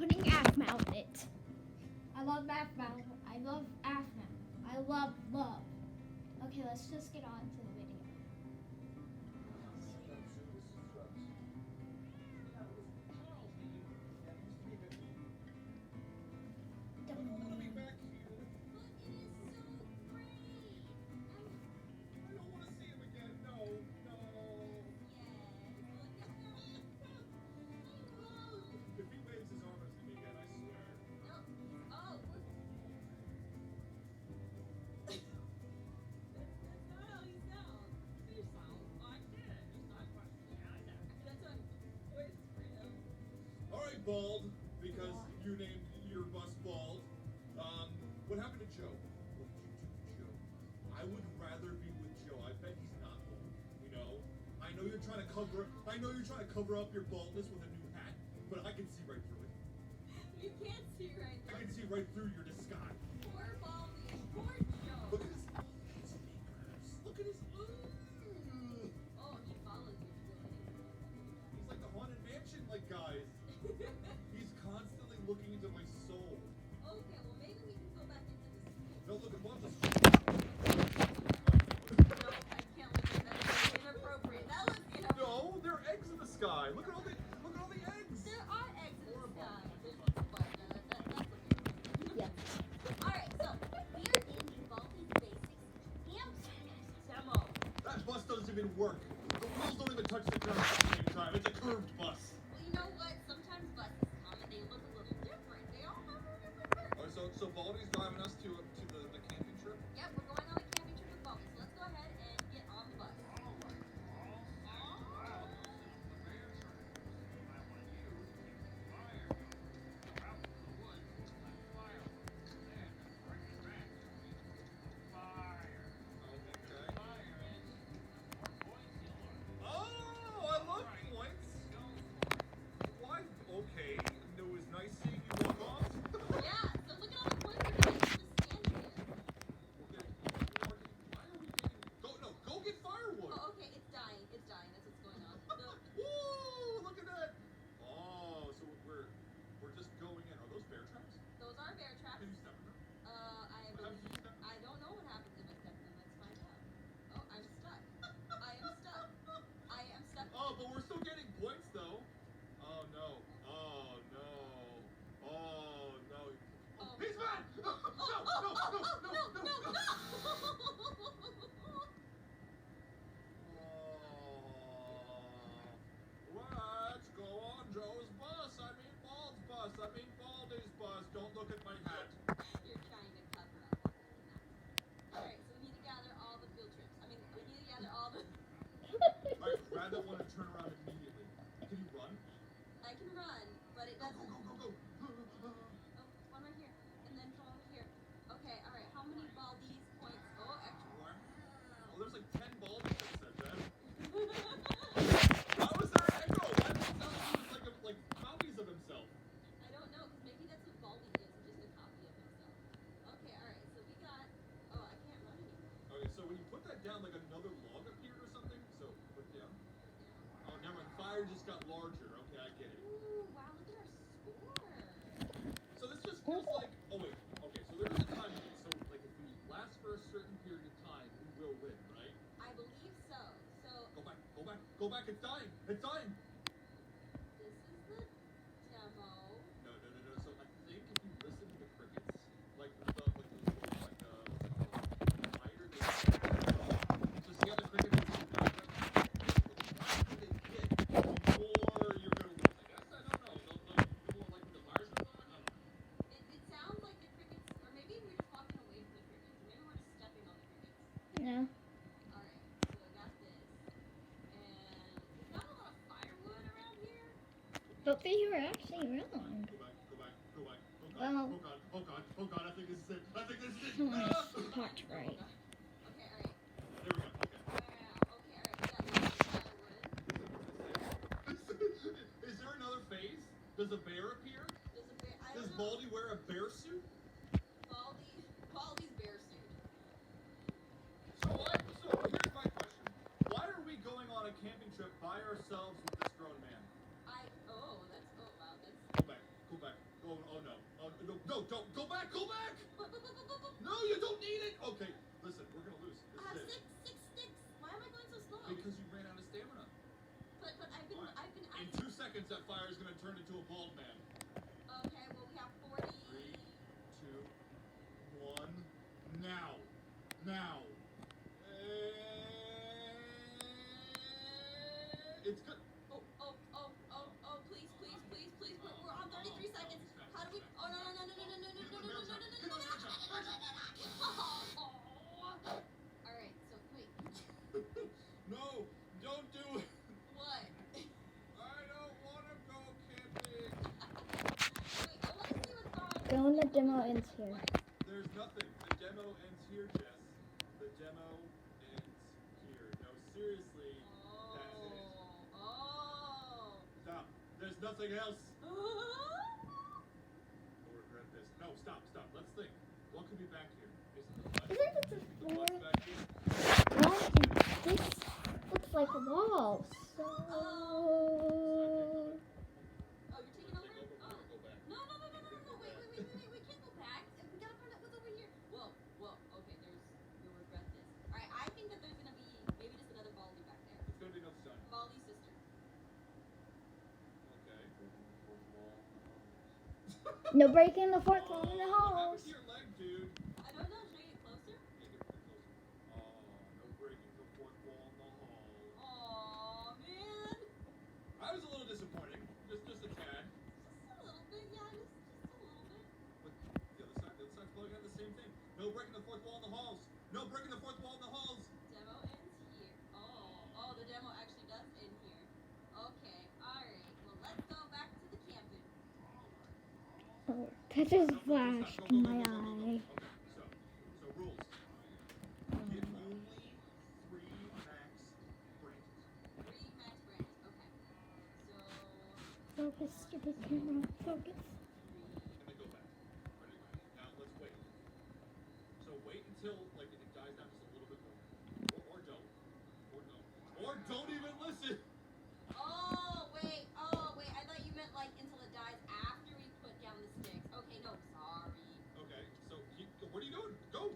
putting AFMA on it. I love AFMA. I love AFMA. I love love. Okay, let's just get on to the video. Bald, because you named your bus Bald. What happened to Joe? What did you do to Joe? I would rather be with Joe. I bet he's not bald. You know? I know you're trying to cover up your baldness with a new hat, but I can see right through it. You can't see right through. I can see right through your disguise. Poor Baldy. Poor Joe. Look at his sneakers. Look at his. Oh, he follows you. He's like the Haunted Mansion, like guys. He's constantly looking into my soul. Okay, well maybe we can go back into the school. No, look above the school. No, I can't look at that. That's inappropriate. That was inappropriate. No, there are eggs in the sky. Look at all the eggs. There are eggs in the sky. That's okay. Yeah. Alright, so we are in the Baldy's Basics hamster demo. That bus doesn't even work. The wheels don't even touch the ground at the same time. It's a curved bus. Well, you know what? Sometimes buses come and they look a little different. They all have their different purposes. All right, so Baldy's driving us to the camping trip. Yep, we're going on a camping trip with Baldy. So let's go ahead and get on the bus. Oh, I love points. Why? Okay, it was nice seeing you walk off. Yeah, so look at all the points we're getting. Just stand here. Go get firewood. Oh, okay, it's dying. It's dying. That's what's going on. Woo! Look at that. Oh, so we're just going in. Are those bear traps? Those are bear traps. Can you step in them? I don't know what happens if I step in them. Let's find out. Oh, I'm stuck. I am stuck. I am stuck. Oh, but we're still getting points though. Oh no. Oh no. Oh no. Oh. He's mad! No, Oh, no, no, no, no, no, no. no. Let's go on Joe's bus. I mean Bald's bus. I mean Baldy's bus. Don't look at my hat. You're trying to cover up. Alright, so we need to gather all the field trips. I mean, we need to gather all the... I'd rather want to turn around immediately. Can you run? I can run, but it Go, doesn't... go. Oh, one right here. And then come over here. Okay, alright, how many Baldy's points? Oh, actually... Wow. Oh, there's like 10 Baldy's that said that. How is there an echo? Why does it sound like copies of himself? I don't know, because maybe that's what Baldy is, just a copy of himself. Okay, alright, so we got... Oh, I can't run anymore. Okay, so when you put that down, like another log appeared or something? So, put it down. Oh, never mind. Fire just got larger. Okay, I get it. Ooh, wow, look at our score. So this just feels like... Oh, wait. Okay, so there is a time limit. So, like, if we last for a certain period of time, we will win, right? I believe so. So, Go back. Go back. It's dying. It's dying. this is the demo. No. So I think if you listen to the crickets, like the what's it called? Lighter, so see how the crickets the louder they get, the more you're gonna win. I guess I don't know. The more like the virus or something. I don't know. It sounds like the crickets, or maybe we're just walking away from the crickets. Maybe we're just stepping on the crickets. No. Alright, so I got this. And there's not a lot of firewood around here. But they were actually wrong. Go back. Well- Oh god, I think this is it. Someone Ah! talked right. Okay, alright. There we go. Okay. Wow, okay, alright. We got lots of firewood. Is there another phase? Does a bear appear? There's a bear. I Does don't know. Baldy wear a bear suit? Baldy's bear suit. So here's my question. Why are we going on a camping trip by ourselves with this grown man? Oh, wow, that's... Go back. No, don't. Go back. Go back. No, you don't need it. Okay, listen, we're gonna lose. I have This is six sticks. Why am I going so slow? it. Because you ran out of stamina. But I've been In 2 seconds, that fire is gonna turn into a bald man. Okay, well we have 40. 3, 2, 1. Now. Now. It's good. Oh, please. We're on 33 seconds. How do we? Oh, no. Alright, so wait. No, don't do it. What? I don't want to go camping. Wait, I want to see what's on. Go in the demo ends here. There's nothing. The demo ends here, Jess. The demo ends here. No, seriously. That's it. Oh. Stop. There's nothing else. Oh. You'll regret this. No, stop. Let's think. What could be back here? Is it the I bus? think it's a The floor. bus back here? What? This looks like a wall. So. Oh, you're taking over? Take over. Oh. We're gonna go back. No. Wait. We can't go back. We gotta find out what's over here. Whoa. Okay, you'll regret this. Alright, I think that there's gonna be maybe just another Baldi back there. It's gonna be no sun. Baldi's sister. Okay. Fourth wall. No breaking the fourth wall in the What happened halls. to your leg, dude? I don't know. Should I get closer? Yeah, get closer. Oh, no breaking the fourth wall in the hall. Aw, man. I was a little disappointing. Just a tad. Just a little bit, yeah, just a little bit. But the other side's probably got the same thing. No breaking the fourth wall in the halls. No breaking the fourth wall in the halls. Demo ends here. Oh, the demo actually does end here. Okay, alright. Well, let's go back to the camping. Oh, that just flashed in my eye. Okay, so rules. Get only 3 max branches. 3 max branches. Okay. So, Focus, stupid camera. Focus. And then go back. Ready? Now let's wait. So wait until like it dies down just a little bit more. Or don't. Or don't even listen. oh, wait. I thought you meant like until it dies after we put down the sticks. Okay, no, sorry. Okay, so what are you doing? Go!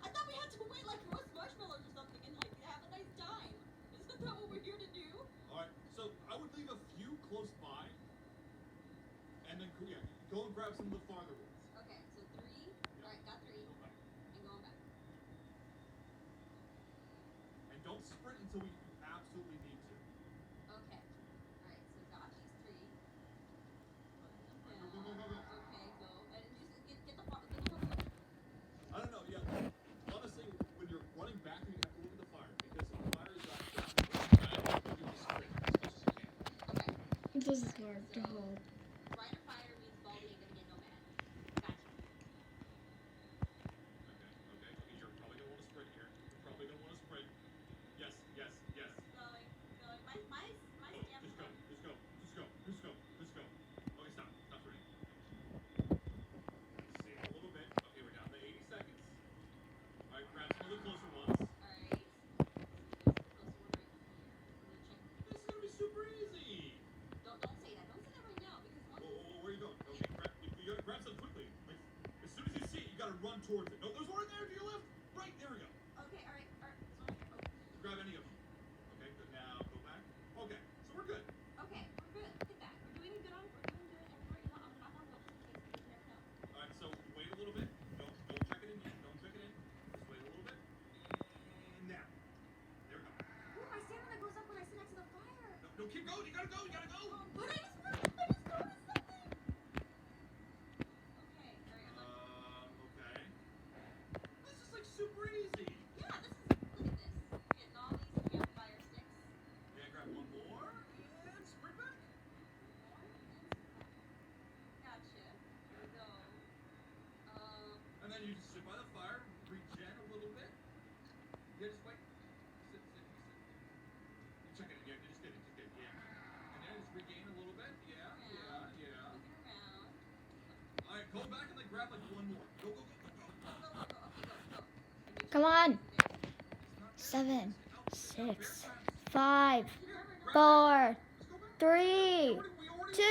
I thought we had to wait like roast marshmallows or something and like have a nice time. Isn't that what we're here to do? Alright, so I would leave a few close by. And then go and grab some of the farther ones. Okay, so 3. Alright, got 3. Go back. And going back. And don't sprint until you absolutely need to. Okay. Alright, so got these 3. Putting them Go, down. go, go. Okay, go. And just get the first one. I don't know, yeah. Honestly, when you're running back, you have to look at the fire. Because the fire is not you just sprint as much as you can. Okay. This is hard to hold. Right or fire means Baldi ain't gonna get no mad. Gotcha. Okay. You're probably gonna want to sprint here. Yes. Going. My Oh, stamina. just go. Okay, stop running. Save a little bit. Okay, we're down to 80 seconds. Alright, grab some of the closer ones. Alright. There's a closer one right here. I'm gonna check. This is gonna be super easy. Don't say that. Don't say that right now because once. Whoa, where are you going? Okay, you gotta grab some quickly. Like, as soon as you see it, you gotta run towards it. No, there's one right there to your left. Right, there we go. Okay, alright. Oh, Grab any of them. Okay, good. Now go back. Okay, so we're good. okay, we're good. Look at that. We're doing good. We're doing good. And we're not on just in case you never know. Alright, so wait a little bit. Don't check it in yet. Don't check it in. Just wait a little bit. And now. There we go. Ooh, my stamina goes up when I sit next to the fire. No, keep going. You gotta go. But I just noticed something. Okay, alright. Okay. This is like super easy. Yeah, look at this. Getting all these campfire sticks. Yeah, grab one more and sprint back. Gotcha. Here we go. And then you just sit by the fire, regen a little bit. Yeah, just wait. Sit. Check it. Yeah, just get it. Yeah. And then just regain a little bit. Yeah. Looking around. Alright, go back and then grab like one more. Go. Go. Okay, go. Come on. It's not there. 7, It's out. 6, Bear 5, trap. 4, Let's go back. 3, We already 2,